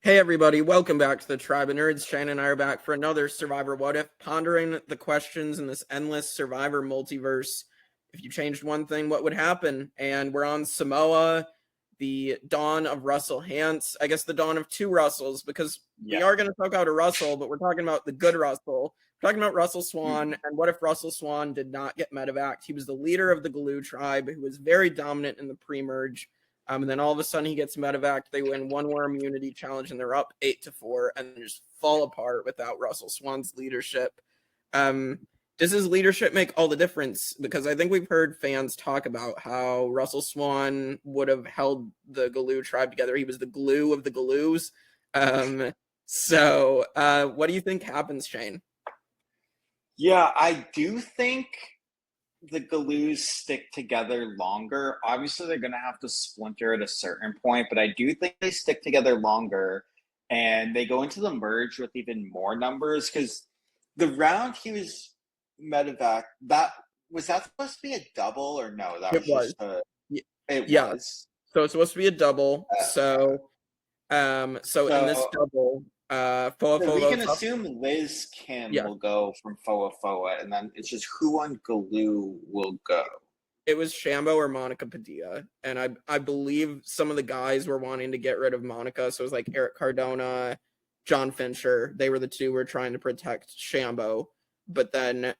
Hey everybody, welcome back to the Tribe of Nerds. Shane and I are back for another Survivor What If, pondering the questions in this endless Survivor multiverse. If you changed one thing, what would happen? And we're on Samoa, the dawn of Russell Hantz. I guess the dawn of two Russells, because we are going to talk out a Russell, but we're talking about the good Russell. We're talking about Russell Swan, and what if Russell Swan did not get medevaced? He was the leader of the Galu tribe, who was very dominant in the pre-merge. And then all of a sudden he gets medevaced. They win one more immunity challenge and they're up 8-4 and just fall apart without Russell Swan's leadership. Does his leadership make all the difference? Because I think we've heard fans talk about how Russell Swan would have held the Galu tribe together. He was the glue of the Galus. So what do you think happens, Shane? Yeah, I do think the Galus stick together longer. Obviously, they're going to have to splinter at a certain point, but I do think they stick together longer and they go into the merge with even more numbers because the round he was medevac, was that supposed to be a double or no? That was just a... It was. So it's supposed to be a double. So in this double, Foa Foa we can assume Liz Kim will go from Foa Foa, and then it's just who on Galu will go. It was Shambo or Monica Padilla, and I believe some of the guys were wanting to get rid of Monica, so it was like Eric Cardona, John Fincher. They were the two who were trying to protect Shambo, but then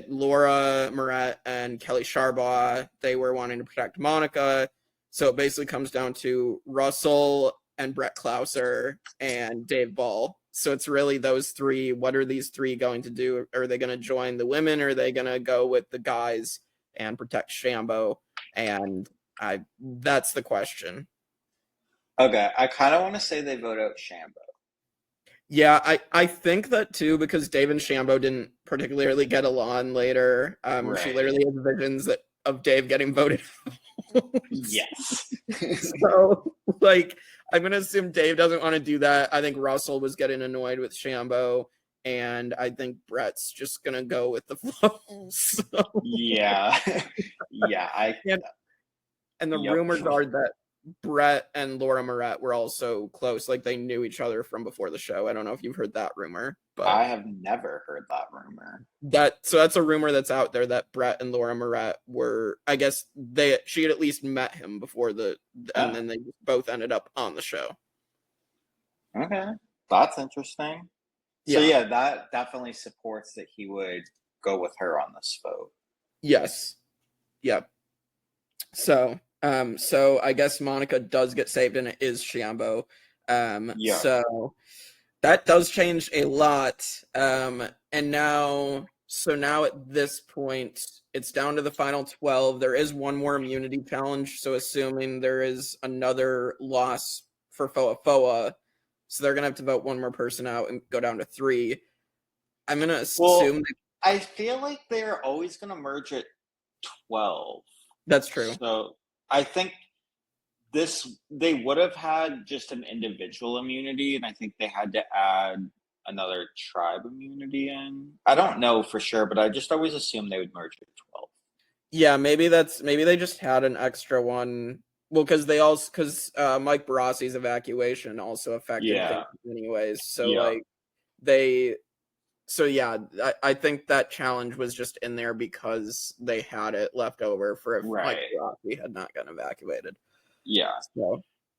Laura Moret and Kelly Sharbaugh, they were wanting to protect Monica. So it basically comes down to Russell and Brett Klauser and Dave Ball. So it's really those three. What are these three going to do? Are they going to join the women? Or are they going to go with the guys and protect Shambo? And that's the question. Okay, I kind of want to say they vote out Shambo. Yeah, I think that too, because Dave and Shambo didn't particularly get along later. She literally has visions of Dave getting voted out. Yes. So, I'm going to assume Dave doesn't want to do that. I think Russell was getting annoyed with Shambo, and I think Brett's just going to go with the flow. So. Yeah. And the rumors are that Brett and Laura Moret were also close. They knew each other from before the show. I don't know if you've heard that rumor. But I have never heard that rumor. So that's a rumor that's out there that Brett and Laura Moret were, I guess she had at least met him before and then they both ended up on the show. Okay. That's interesting. So yeah, that definitely supports that he would go with her on this vote. Yes. Yep. So I guess Monica does get saved and it is Shambo. So that does change a lot. And now at this point, it's down to the final 12. There is one more immunity challenge. So assuming there is another loss for Foa Foa, so they're going to have to vote one more person out and go down to 3. I'm going to assume... I feel like they're always going to merge at 12. That's true. So I think they would have had just an individual immunity, and I think they had to add another tribe immunity in. I don't know for sure, but I just always assumed they would merge at 12. Yeah, maybe they just had an extra one. Well, because Mike Barassi's evacuation also affected things anyways. So I think that challenge was just in there because they had it left over for if Mike Barassi had not gotten evacuated. Yeah.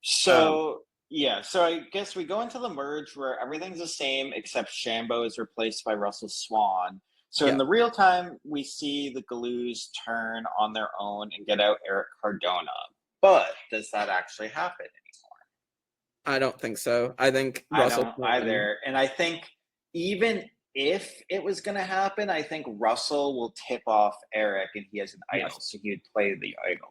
So I guess we go into the merge where everything's the same except Shambo is replaced by Russell Swan. So in the real time, we see the Galus turn on their own and get out Eric Cardona. But does that actually happen anymore? I don't think so. I think Russell don't either. And I think even if it was going to happen, I think Russell will tip off Eric and he has an idol, so he'd play the idol.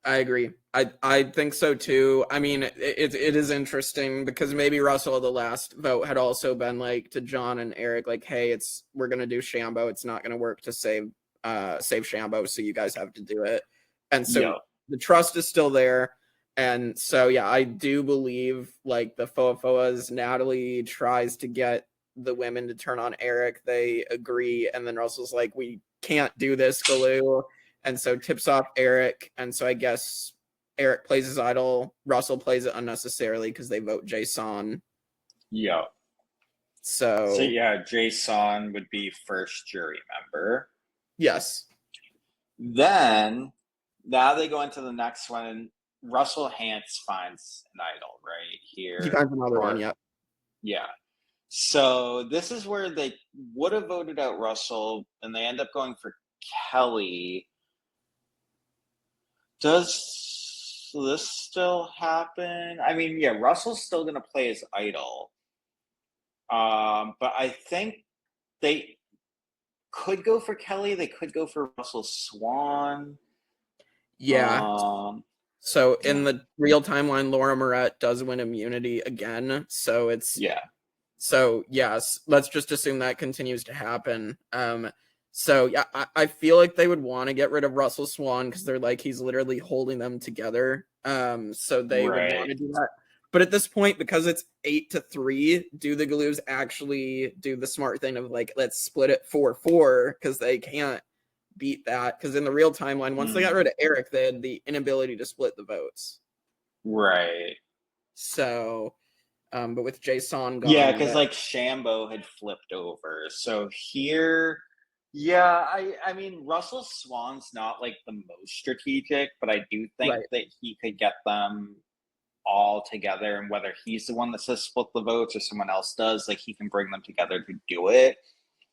I agree. I think so too. I mean, it is interesting because maybe Russell at the last vote had also been to John and Eric, hey, we're gonna do Shambo. It's not gonna work to save Shambo, so you guys have to do it. And so the trust is still there. And so I do believe the Foa Foas, Natalie tries to get the women to turn on Eric. They agree, and then Russell's we can't do this, Galu. And so tips off Eric. And so I guess Eric plays his idol, Russell plays it unnecessarily because they vote Jason. Yeah. So yeah, Jason would be first jury member. Yes. Then now they go into the next one, and Russell Hantz finds an idol right here. He finds another one, yeah. Yeah. So this is where they would have voted out Russell, and they end up going for Kelly. Does this still happen? I mean, yeah, Russell's still going to play his idol. But I think they could go for Kelly. They could go for Russell Swan. Yeah. So in the real timeline, Laura Moret does win immunity again. So it's So yes, let's just assume that continues to happen. So yeah, I feel like they would want to get rid of Russell Swan because they're like he's literally holding them together. So they would want to do that. But at this point, because it's 8-3, do the Galoos actually do the smart thing of like let's split it 4-4 because they can't beat that? Because in the real timeline, once they got rid of Eric, they had the inability to split the votes. Right. So. But with Jason gone. Yeah, because like Shambo had flipped over. So here, yeah, I mean, Russell Swan's not like the most strategic, but I do think that he could get them all together. And whether he's the one that says split the votes or someone else does, like he can bring them together to do it.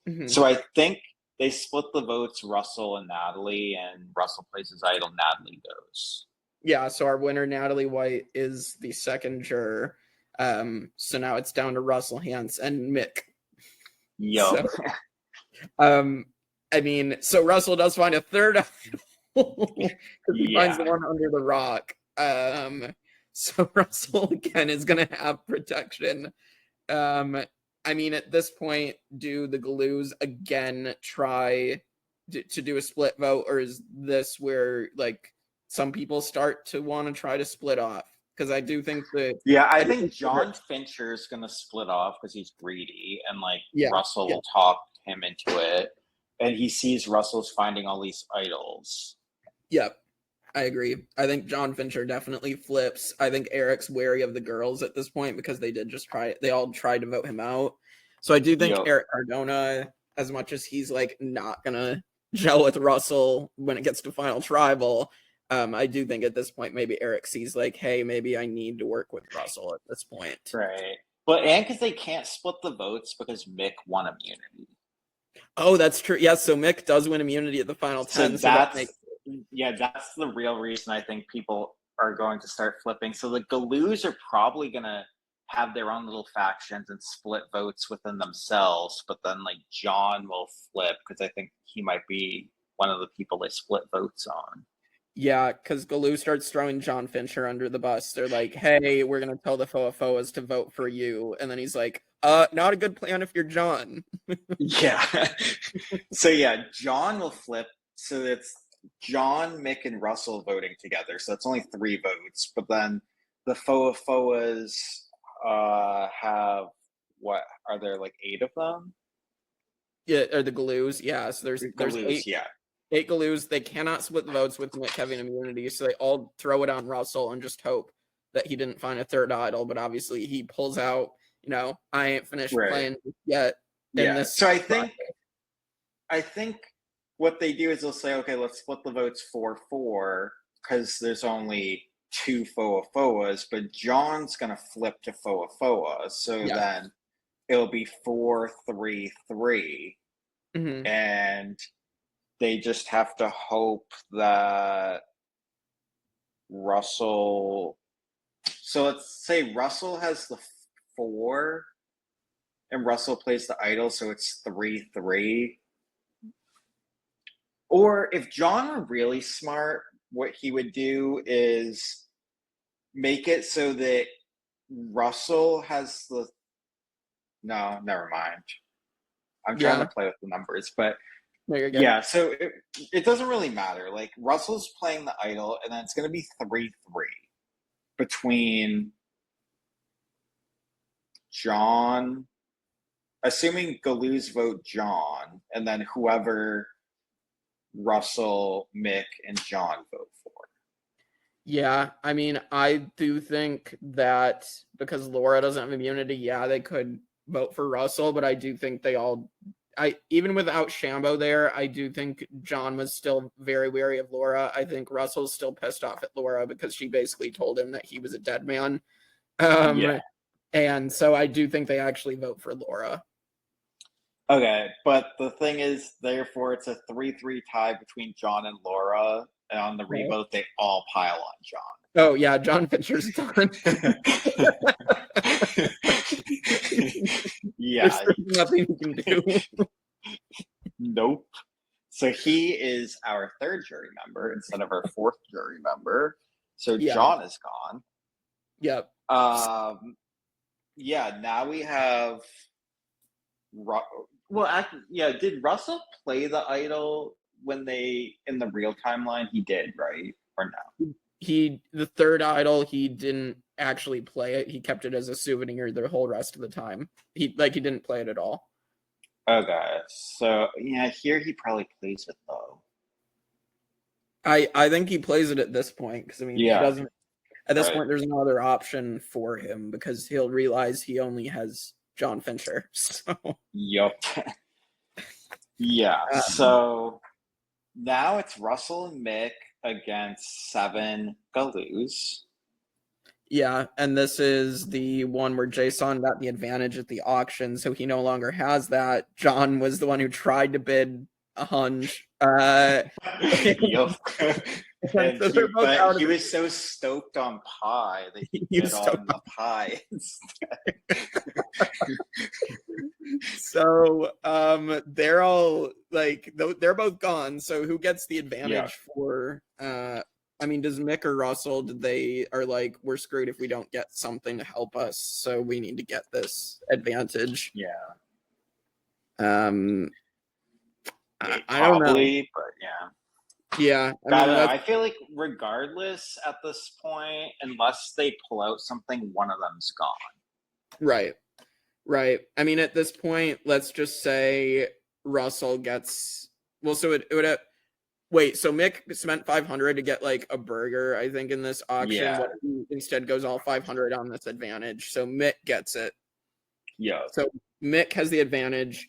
Mm-hmm. So I think they split the votes, Russell and Natalie, and Russell plays his idol, Natalie goes. Yeah, so our winner, Natalie White, is the second juror. So now it's down to Russell Hantz and Mick. Yo. So, I mean, so Russell does find a third idol because he finds the one under the rock. So Russell again is gonna have protection. I mean, at this point, do the Galoos again try to do a split vote, or is this where like some people start to want to try to split off? Because I do think that... Yeah, I think John Fincher is going to split off because he's greedy, and like Russell will talk him into it, and he sees Russell's finding all these idols. Yep, I agree. I think John Fincher definitely flips. I think Eric's wary of the girls at this point because they all tried to vote him out. So I do think Eric Cardona, as much as he's like not going to gel with Russell when it gets to Final Tribal, I do think at this point maybe Eric sees like, hey, maybe I need to work with Russell at this point. Right. But and because they can't split the votes because Mick won immunity. Oh, that's true. Yeah, so Mick does win immunity at the final 10. So that's the real reason I think people are going to start flipping. So the Galoos are probably going to have their own little factions and split votes within themselves. But then like John will flip because I think he might be one of the people they split votes on. Yeah, because Galu starts throwing John Fincher under the bus. They're like, hey, we're going to tell the Foa Foas to vote for you. And then he's like, not a good plan if you're John. Yeah. So yeah, John will flip. So it's John, Mick, and Russell voting together. So it's only 3 votes. But then the Foa Foas have, what, are there like 8 of them? Yeah, or the Galoos. Yeah, so there's 8. Yeah. 8 Galoos. They cannot split the votes with Mick having immunity, so they all throw it on Russell and just hope that he didn't find a third idol. But obviously, he pulls out. I ain't finished playing yet. Yeah. So I think what they do is they'll say, okay, let's split the votes 4-4 because there's only 2 Foa Foas, but John's gonna flip to Foa Foa, so then it'll be 4-3-3, and they just have to hope that Russell... So let's say Russell has the 4 and Russell plays the idol, so it's 3-3. Or if John were really smart, what he would do is make it so that Russell has the... No, never mind. I'm trying to play with the numbers, but yeah, so it doesn't really matter. Like, Russell's playing the idol, and then it's going to be 3-3 between John, assuming Galoos vote John, and then whoever Russell, Mick, and John vote for. Yeah, I mean, I do think that because Laura doesn't have immunity, yeah, they could vote for Russell, but I do think even without Shambo there, I do think John was still very wary of Laura. I think Russell's still pissed off at Laura because she basically told him that he was a dead man. Yeah. And so I do think they actually vote for Laura. Okay, but the thing is, therefore, it's a 3-3 tie between John and Laura, and on the revote, they all pile on John. Oh yeah, John Fincher's done. Yeah. There's nothing you can do. Nope. So he is our third jury member instead of our fourth jury member. So Yeah. John is gone. Yep. Yeah, now we have did Russell play the idol when they in the real timeline? He did, right? Or no? The third idol, he didn't actually play it. He kept it as a souvenir the whole rest of the time. He didn't play it at all. Okay, so yeah, here he probably plays it though. I think he plays it at this point because I mean, he doesn't. At this point, there's no other option for him because he'll realize he only has John Fincher. So. Yup. Yeah. So now it's Russell and Mick against 7 Galus. Yeah, and this is the one where Jason got the advantage at the auction, so he no longer has that. John was the one who tried to bid a hunch. Yup. And so but he was so stoked on pie that he bid on the pie instead. So they're all like they're both gone. So who gets the advantage for I mean, does Mick or Russell, are like, we're screwed if we don't get something to help us, so we need to get this advantage. Yeah. I don't know. But yeah. Yeah. I feel like regardless at this point, unless they pull out something, one of them's gone. Right. I mean, at this point, let's just say Russell gets, well, so it would have, wait, so Mick spent 500 to get like a burger, I think, in this auction. Yeah. But he instead goes all 500 on this advantage. So Mick gets it. Yeah. So Mick has the advantage.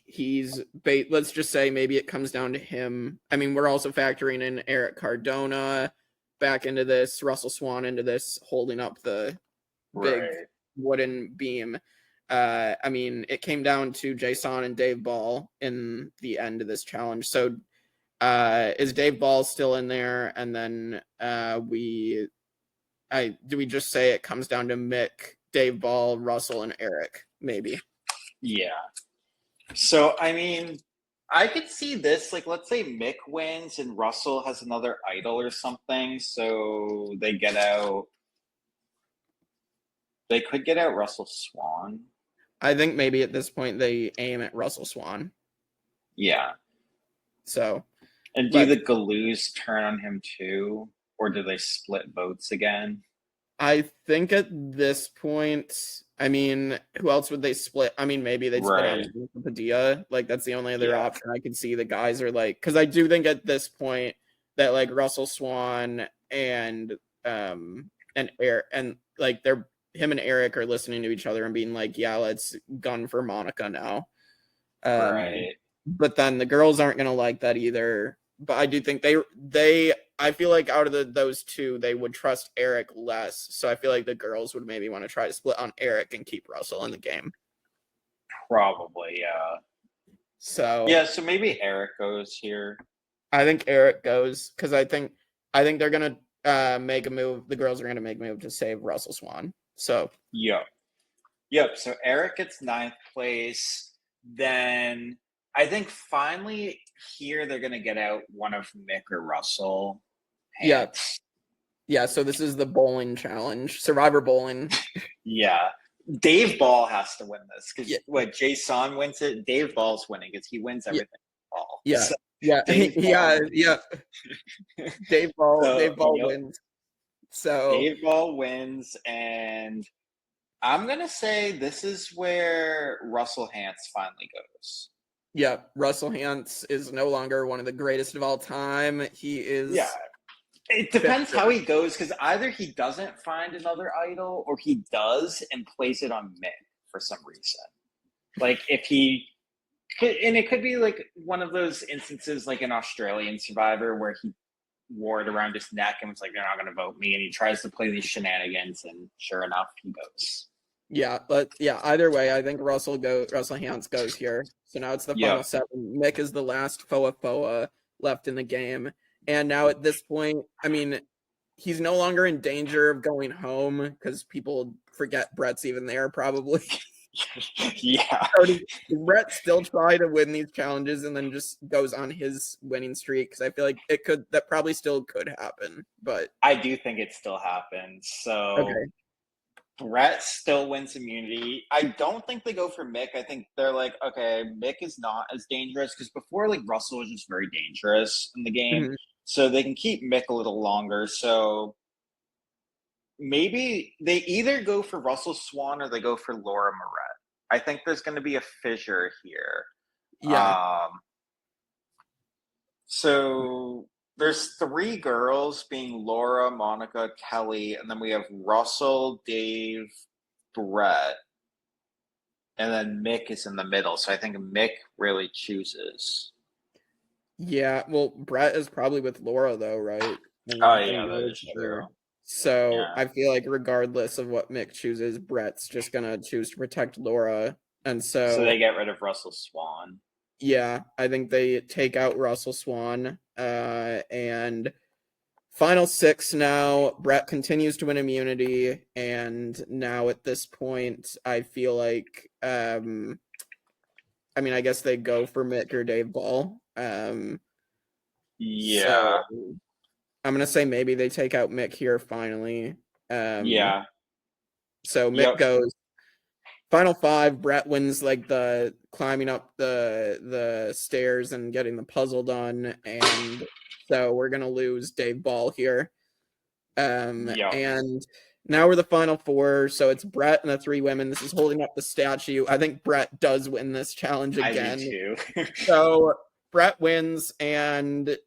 Let's just say maybe it comes down to him. I mean, we're also factoring in Eric Cardona back into this, Russell Swan into this, holding up the big wooden beam. I mean, it came down to Jason and Dave Ball in the end of this challenge. So is Dave Ball still in there? And then do we just say it comes down to Mick, Dave Ball, Russell, and Eric, maybe? Yeah. So, I mean, I could see this, like, let's say Mick wins and Russell has another idol or something, so they could get out Russell Swan. I think maybe at this point they aim at Russell Swan. Yeah. So. And do the Galus turn on him too? Or do they split votes again? I think at this point, I mean, who else would they split? I mean, maybe they'd split on Padilla. Like, that's the only other option I could see. The guys are like, because I do think at this point that like Russell Swan and Eric and like him and Eric are listening to each other and being like, yeah, let's gun for Monica now. But then the girls aren't gonna like that either. But I do think I feel like out of those two, they would trust Eric less. So I feel like the girls would maybe want to try to split on Eric and keep Russell in the game. Probably, yeah. So maybe Eric goes here. I think Eric goes because I think they're gonna make a move. The girls are gonna make a move to save Russell Swan. So Yep. So Eric gets 9th place. Then I think finally here they're gonna get out one of Mick or Russell. Yeah. So this is the bowling challenge, Survivor bowling. Yeah. Dave Ball has to win this because when Jason wins it, Dave Ball's winning because he wins everything. Ball. Yeah. So Dave Ball wins. So Dave Ball wins, and I'm gonna say this is where Russell Hantz finally goes. Yeah, Russell Hantz is no longer one of the greatest of all time. He is It depends how he goes, because either he doesn't find another idol or he does and plays it on Mick for some reason. Like if he could, and it could be like one of those instances like an Australian Survivor where he wore it around his neck and was like, "They're not going to vote me," and he tries to play these shenanigans, and sure enough, he goes. Yeah, but yeah, either way, I think Russell Hantz goes here. So now it's the final 7. Mick is the last Foa Foa left in the game. And now at this point, I mean, he's no longer in danger of going home because people forget Brett's even there, probably. Yeah. Does Brett still try to win these challenges and then just goes on his winning streak? Because I feel like that probably still could happen. But I do think it still happens. So okay. Brett still wins immunity. I don't think they go for Mick. I think they're like, okay, Mick is not as dangerous because before, like, Russell was just very dangerous in the game. Mm-hmm. So they can keep Mick a little longer. So maybe they either go for Russell Swan or they go for Laura Moret. I think there's going to be a fissure here. Yeah. So there's 3 girls being Laura, Monica, Kelly, and then we have Russell, Dave, Brett, and then Mick is in the middle. So I think Mick really chooses. Yeah, well, Brett is probably with Laura though, right? Oh yeah, that is true. So Yeah. I feel like regardless of what Mick chooses, Brett's just gonna choose to protect Laura, and So they get rid of Russell Swan. Yeah, I think they take out Russell Swan, and final 6 now. Brett continues to win immunity, and now at this point, I feel like, I mean, I guess they go for Mick or Dave Ball. Yeah. So I'm gonna say maybe they take out Mick here finally. Yeah. So Mick goes. Final 5. Brett wins like the climbing up the stairs and getting the puzzle done, and so we're gonna lose Dave Ball here. And now we're the final 4. So it's Brett and the 3 women. This is holding up the statue. I think Brett does win this challenge again. I do too. So Brett wins, and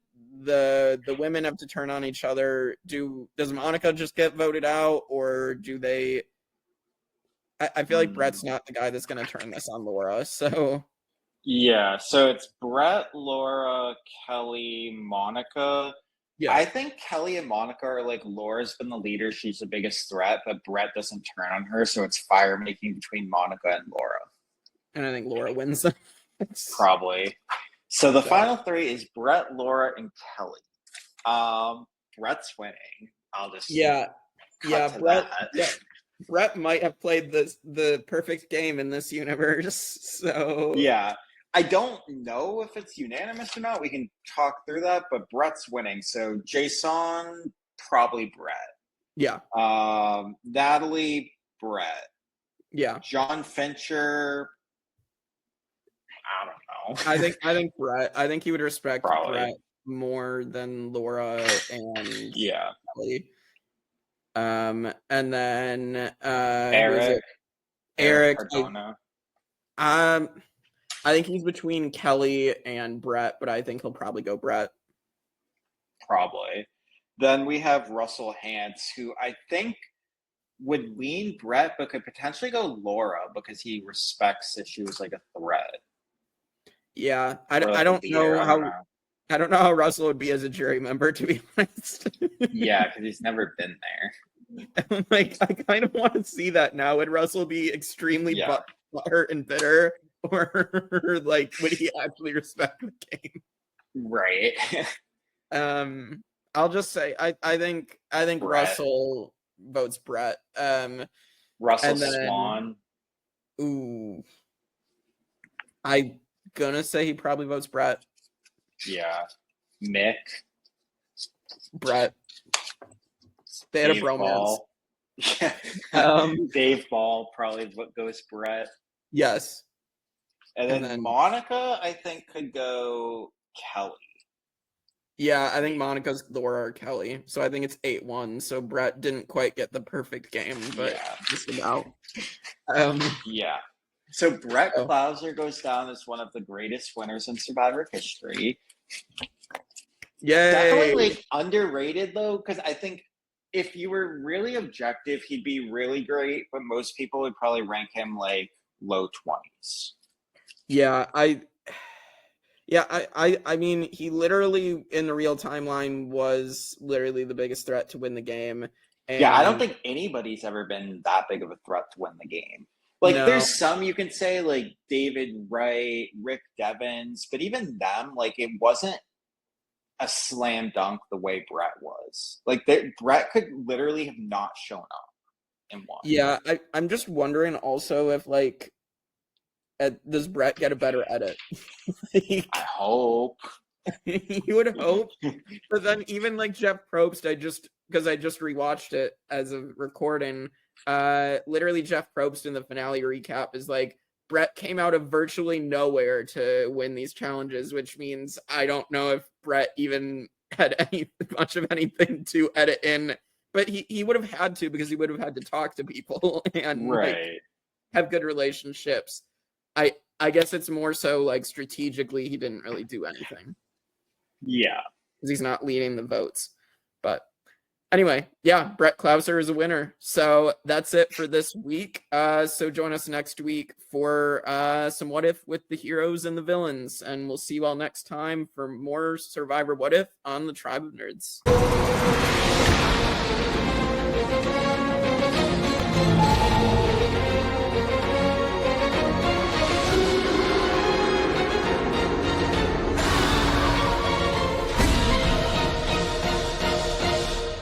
the women have to turn on each other. Does Monica just get voted out, or do they? I feel like Brett's not the guy that's going to turn this on Laura. So yeah, so it's Brett, Laura, Kelly, Monica. Yeah. I think Kelly and Monica are like, Laura's been the leader. She's the biggest threat, but Brett doesn't turn on her. So it's fire making between Monica and Laura. And I think Laura wins them. Probably. So the final 3 is Brett, Laura, and Kelly. Brett's winning. I'll just Brett might have played the perfect game in this universe. So yeah, I don't know if it's unanimous or not. We can talk through that, but Brett's winning. So Jason, probably Brett. Yeah. Natalie, Brett. Yeah. John Fincher. I don't know. I think Brett. I think he would respect Brett more than Laura and Kelly. And then Eric. I think he's between Kelly and Brett, but I think he'll probably go Brett. Probably. Then we have Russell Hantz, who I think would lean Brett, but could potentially go Laura because he respects that she was like a threat. Yeah, I don't know how Russell would be as a jury member, to be honest. Yeah, because he's never been there. Like, I kind of want to see that now. Would Russell be extremely butthurt and bitter, or like would he actually respect the game? Right. I'll just say I think Brett. Russell votes Brett. Russell Swan. Ooh, I gonna say he probably votes Brett. Yeah. Mick. Brett. They had a bromance. Yeah. Dave Ball probably goes Brett. Yes. And then Monica, I think, could go Kelly. Yeah, I think Monica's Laura or Kelly. So I think it's 8-1. So Brett didn't quite get the perfect game, but just about. Yeah. So Brett Klauser goes down as one of the greatest winners in Survivor history. Yay! Definitely like underrated though, because I think if you were really objective, he'd be really great, but most people would probably rank him like low 20s. Yeah, I mean, he literally in the real timeline was literally the biggest threat to win the game. Yeah, I don't And think anybody's ever been that big of a threat to win the game. Like, no, there's some you can say, like David Wright, Rick Devens, but even them, like, it wasn't a slam dunk the way Brett was. Like, Brett could literally have not shown up and won. yeah, I'm just wondering also if like does Brett get a better edit? I hope. You would hope, but then even like Jeff Probst, because I just rewatched it as a recording. Literally Jeff Probst in the finale recap is like, Brett came out of virtually nowhere to win these challenges, which means I don't know if Brett even had much of anything to edit in, but he would have had to, because he would have had to talk to people and Right. like have good relationships. I guess it's more so like strategically he didn't really do anything. Yeah. Because he's not leading the votes. But anyway, yeah, Brett Klauser is a winner. So that's it for this week. So join us next week for some What If with the heroes and the villains. And we'll see you all next time for more Survivor What If on the Tribe of Nerds.